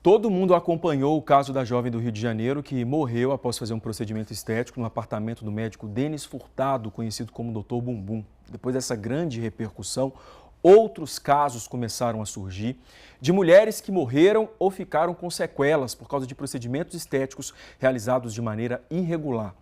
Todo mundo acompanhou o caso da jovem do Rio de Janeiro que morreu após fazer um procedimento estético no apartamento do médico Denis Furtado, conhecido como Dr. Bumbum. Depois dessa grande repercussão, outros casos começaram a surgir de mulheres que morreram ou ficaram com sequelas por causa de procedimentos estéticos realizados de maneira irregular.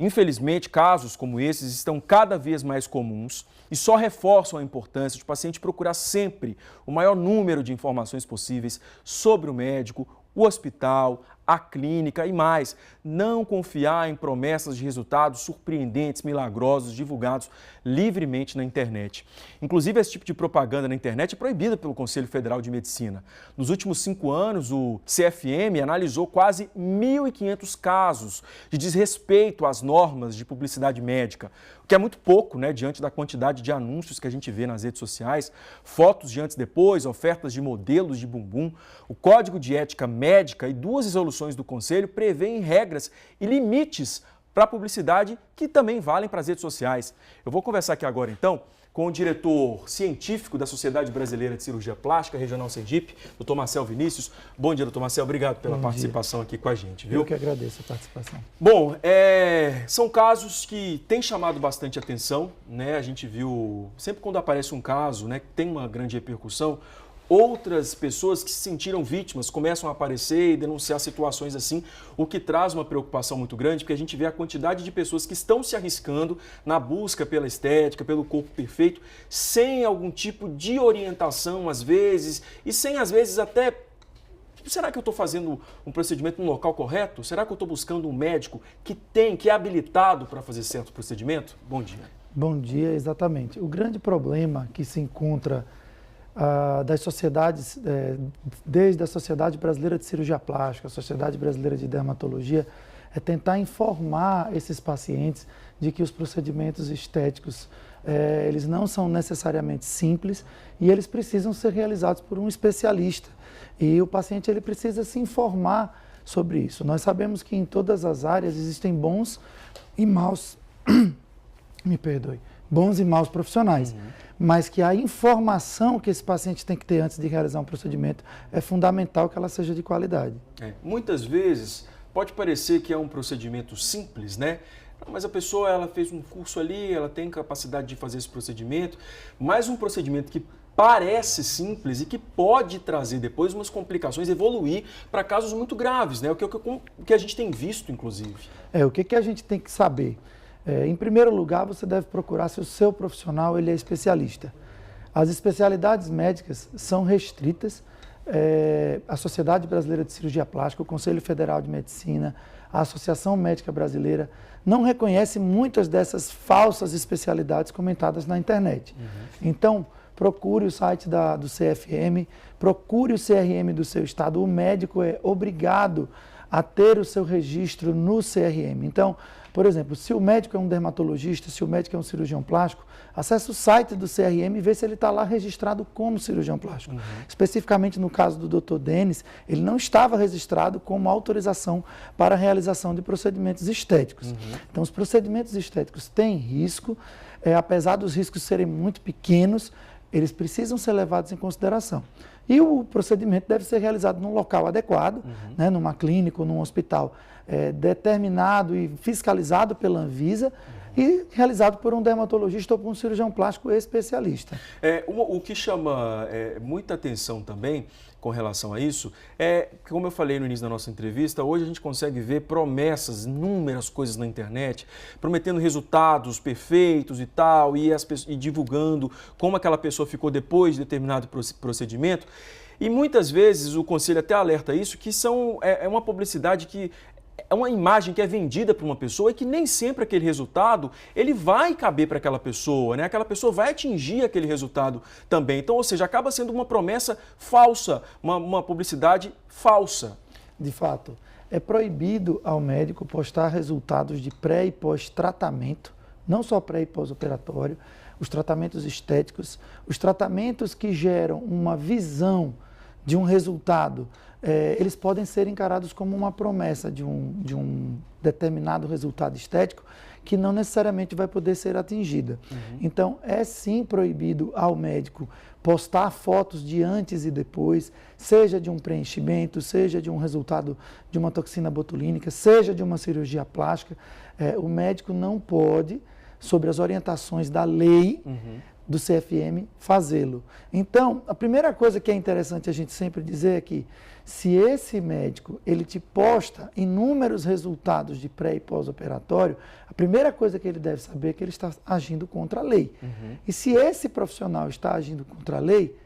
Infelizmente, casos como esses estão cada vez mais comuns e só reforçam a importância de o paciente procurar sempre o maior número de informações possíveis sobre o médico, o hospital, a clínica e mais, não confiar em promessas de resultados surpreendentes, milagrosos, divulgados livremente na internet. Inclusive, esse tipo de propaganda na internet é proibida pelo Conselho Federal de Medicina. Nos últimos 5 anos, o CFM analisou quase 1.500 casos de desrespeito às normas de publicidade médica, o que é muito pouco, né, diante da quantidade de anúncios que a gente vê nas redes sociais, fotos de antes e depois, ofertas de modelos de bumbum. O Código de Ética Médica e 2 resoluções do Conselho prevêem regras e limites para a publicidade que também valem para as redes sociais. Eu vou conversar aqui agora, então, com o diretor científico da Sociedade Brasileira de Cirurgia Plástica, Regional Sergipe, Dr. Marcel Vinícius. Bom dia, Dr. Marcel. Obrigado pela participação aqui com a gente, viu? Eu que agradeço a participação. Bom, são casos que têm chamado bastante atenção, né? A gente viu, sempre quando aparece um caso, né, que tem uma grande repercussão, outras pessoas que se sentiram vítimas começam a aparecer e denunciar situações assim, o que traz uma preocupação muito grande, porque a gente vê a quantidade de pessoas que estão se arriscando na busca pela estética, pelo corpo perfeito, sem algum tipo de orientação, às vezes, e sem, às vezes, até... Será que eu estou fazendo um procedimento no local correto? Será que eu estou buscando um médico que é habilitado para fazer certo procedimento? Bom dia. Bom dia, exatamente. O grande problema que se encontra das sociedades, desde a Sociedade Brasileira de Cirurgia Plástica, a Sociedade Brasileira de Dermatologia, é tentar informar esses pacientes de que os procedimentos estéticos, eles não são necessariamente simples e eles precisam ser realizados por um especialista. E o paciente ele precisa se informar sobre isso. Nós sabemos que em todas as áreas existem bons e maus, bons e maus profissionais. Mas que a informação que esse paciente tem que ter antes de realizar um procedimento é fundamental que ela seja de qualidade. Muitas vezes pode parecer que é um procedimento simples, né? Mas a pessoa ela fez um curso ali, ela tem capacidade de fazer esse procedimento, mas um procedimento que parece simples e que pode trazer depois umas complicações, evoluir para casos muito graves, né? O que a gente tem visto, inclusive. O que a gente tem que saber? Em primeiro lugar, você deve procurar se o seu profissional ele é especialista. As especialidades médicas são restritas. A Sociedade Brasileira de Cirurgia Plástica, o Conselho Federal de Medicina, a Associação Médica Brasileira não reconhece muitas dessas falsas especialidades comentadas na internet. Então, procure o site do CFM, procure o CRM do seu estado. O médico é obrigado a ter o seu registro no CRM. Então, por exemplo, se o médico é um dermatologista, se o médico é um cirurgião plástico, acesse o site do CRM e vê se ele está lá registrado como cirurgião plástico. Especificamente no caso do Dr. Denis, ele não estava registrado como autorização para a realização de procedimentos estéticos. Então, os procedimentos estéticos têm risco, apesar dos riscos serem muito pequenos, eles precisam ser levados em consideração. E o procedimento deve ser realizado num local adequado, né, numa clínica ou num hospital determinado e fiscalizado pela Anvisa e realizado por um dermatologista ou por um cirurgião plástico especialista. O que chama muita atenção também com relação a isso como eu falei no início da nossa entrevista, hoje a gente consegue ver promessas, inúmeras coisas na internet, prometendo resultados perfeitos e tal, e divulgando como aquela pessoa ficou depois de determinado procedimento. E muitas vezes o conselho até alerta isso, que é uma publicidade que é uma imagem que é vendida para uma pessoa e que nem sempre aquele resultado ele vai caber para aquela pessoa, né? Aquela pessoa vai atingir aquele resultado também. Então, ou seja, acaba sendo uma promessa falsa, uma publicidade falsa. De fato, é proibido ao médico postar resultados de pré e pós-tratamento, não só pré e pós-operatório, os tratamentos estéticos, os tratamentos que geram uma visão de um resultado, eles podem ser encarados como uma promessa de um determinado resultado estético que não necessariamente vai poder ser atingida. Então, é sim proibido ao médico postar fotos de antes e depois, seja de um preenchimento, seja de um resultado de uma toxina botulínica, seja de uma cirurgia plástica. O médico não pode, sobre as orientações da lei do CFM, fazê-lo. Então, a primeira coisa que é interessante a gente sempre dizer é que se esse médico ele te posta inúmeros resultados de pré e pós-operatório, a primeira coisa que ele deve saber é que ele está agindo contra a lei. E se esse profissional está agindo contra a lei,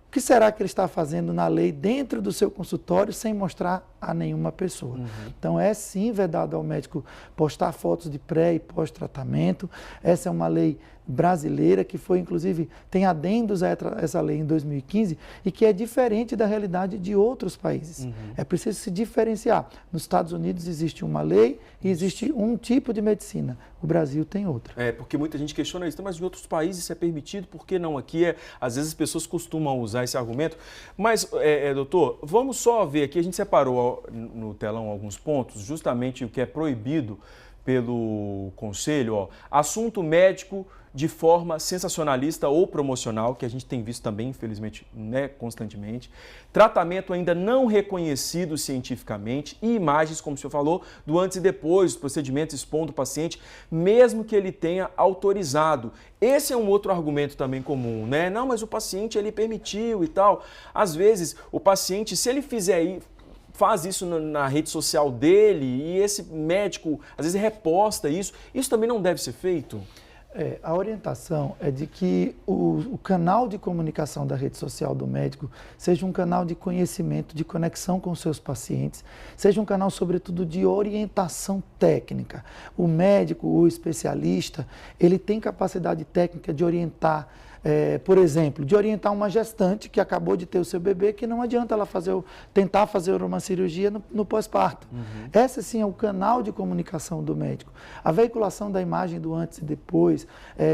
o que será que ele está fazendo na lei dentro do seu consultório sem mostrar a nenhuma pessoa? Então, é sim vedado ao médico postar fotos de pré e pós-tratamento. Essa é uma lei brasileira que foi, inclusive, tem adendos a essa lei em 2015 e que é diferente da realidade de outros países. É preciso se diferenciar. Nos Estados Unidos existe uma lei e existe um tipo de medicina. O Brasil tem outra. Porque muita gente questiona isso, mas em outros países isso é permitido, por que não aqui? Às vezes as pessoas costumam usar esse argumento. Mas, doutor, vamos só ver aqui, a gente separou no telão alguns pontos, justamente o que é proibido pelo Conselho, assunto médico de forma sensacionalista ou promocional, que a gente tem visto também, infelizmente, constantemente, tratamento ainda não reconhecido cientificamente e imagens, como o senhor falou, do antes e depois, os procedimentos expondo o paciente, mesmo que ele tenha autorizado. Esse é um outro argumento também comum, né? Não, mas o paciente, ele permitiu e tal. Às vezes, o paciente, se ele faz isso na rede social dele e esse médico, às vezes, reposta isso também não deve ser feito? A orientação é de que o canal de comunicação da rede social do médico seja um canal de conhecimento, de conexão com seus pacientes, seja um canal, sobretudo, de orientação técnica. O médico, o especialista, ele tem capacidade técnica de orientar, por exemplo, de orientar uma gestante que acabou de ter o seu bebê, que não adianta ela tentar fazer uma cirurgia no pós-parto. Esse sim é o canal de comunicação do médico. A veiculação da imagem do antes e depois,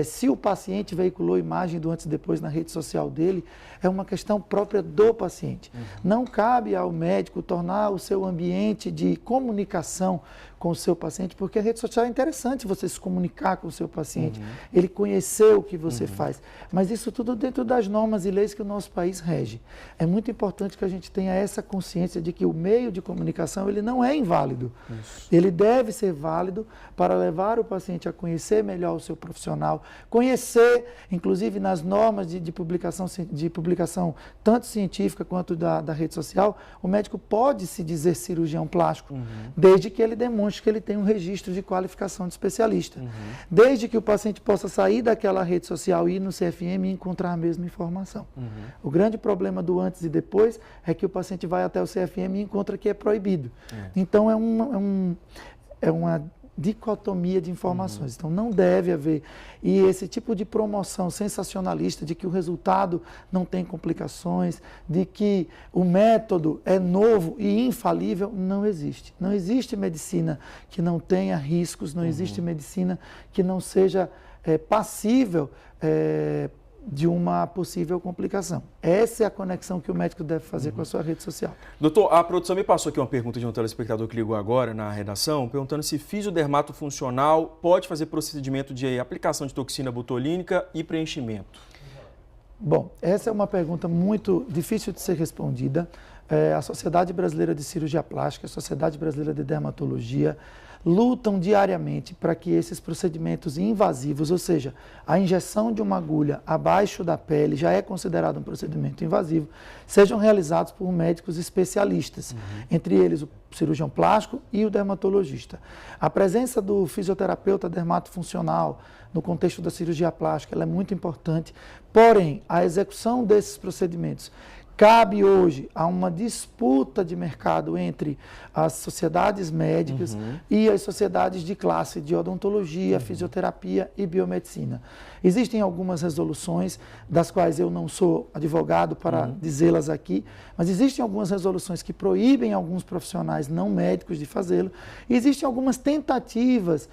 se o paciente veiculou imagem do antes e depois na rede social dele, é uma questão própria do paciente. Não cabe ao médico tornar o seu ambiente de comunicação com o seu paciente, porque a rede social é interessante você se comunicar com o seu paciente, ele conhecer o que você faz, mas isso tudo dentro das normas e leis que o nosso país rege. É muito importante que a gente tenha essa consciência de que o meio de comunicação ele não é inválido. Ele deve ser válido para levar o paciente a conhecer melhor o seu profissional, conhecer, inclusive nas normas de publicação tanto científica quanto da rede social, o médico pode se dizer cirurgião plástico, desde que ele demonstre que ele tem um registro de qualificação de especialista. Desde que o paciente possa sair daquela rede social e ir no CFM e encontrar a mesma informação. O grande problema do antes e depois é que o paciente vai até o CFM e encontra que é proibido. Então, é uma dicotomia de informações. Então, não deve haver. E esse tipo de promoção sensacionalista de que o resultado não tem complicações, de que o método é novo e infalível, não existe. Não existe medicina que não tenha riscos, não existe medicina que não seja passível de uma possível complicação. Essa é a conexão que o médico deve fazer com a sua rede social. Doutor, a produção me passou aqui uma pergunta de um telespectador que ligou agora na redação, perguntando se fisiodermato funcional pode fazer procedimento de aplicação de toxina botulínica e preenchimento. Bom, essa é uma pergunta muito difícil de ser respondida. A Sociedade Brasileira de Cirurgia Plástica, a Sociedade Brasileira de Dermatologia, lutam diariamente para que esses procedimentos invasivos, ou seja, a injeção de uma agulha abaixo da pele já é considerado um procedimento invasivo, sejam realizados por médicos especialistas, entre eles o cirurgião plástico e o dermatologista. A presença do fisioterapeuta dermatofuncional no contexto da cirurgia plástica ela é muito importante, porém, a execução desses procedimentos cabe hoje a uma disputa de mercado entre as sociedades médicas e as sociedades de classe de odontologia, fisioterapia e biomedicina. Existem algumas resoluções, das quais eu não sou advogado para dizê-las aqui, mas existem algumas resoluções que proíbem alguns profissionais não médicos de fazê-lo, e existem algumas tentativas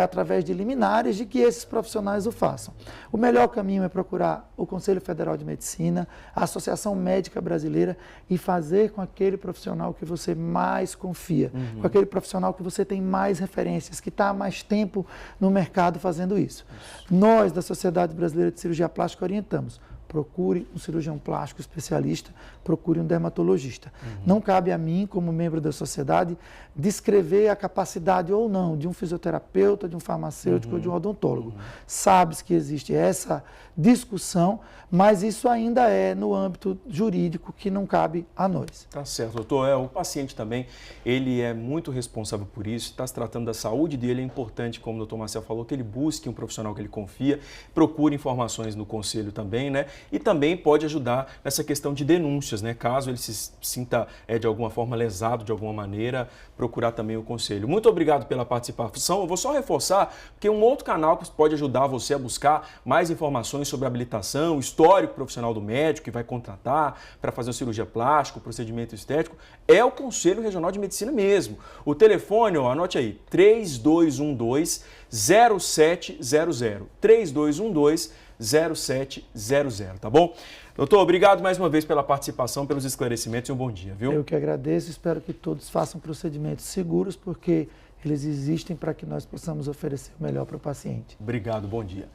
através de liminares, de que esses profissionais o façam. O melhor caminho é procurar o Conselho Federal de Medicina, a Associação Médica Brasileira e fazer com aquele profissional que você mais confia, com aquele profissional que você tem mais referências, que está há mais tempo no mercado fazendo isso. Nós, da Sociedade Brasileira de Cirurgia Plástica, orientamos. Procure um cirurgião plástico especialista, procure um dermatologista. Não cabe a mim, como membro da sociedade, descrever a capacidade ou não de um fisioterapeuta, de um farmacêutico ou de um odontólogo. Sabe-se que existe essa discussão, mas isso ainda é no âmbito jurídico que não cabe a nós. Tá certo, doutor. O paciente também, ele é muito responsável por isso, está se tratando da saúde dele, é importante, como o doutor Marcel falou, que ele busque um profissional que ele confia, procure informações no conselho também, né? E também pode ajudar nessa questão de denúncias, né? Caso ele se sinta de alguma forma lesado de alguma maneira, procurar também o conselho. Muito obrigado pela participação. Eu vou só reforçar, porque um outro canal que pode ajudar você a buscar mais informações sobre habilitação, histórico profissional do médico que vai contratar para fazer uma cirurgia plástica, procedimento estético, é o Conselho Regional de Medicina mesmo. O telefone, anote aí, 3212-0700, 3212-0700, tá bom? Doutor, obrigado mais uma vez pela participação, pelos esclarecimentos e um bom dia, viu? Eu que agradeço, espero que todos façam procedimentos seguros, porque eles existem para que nós possamos oferecer o melhor para o paciente. Obrigado, bom dia.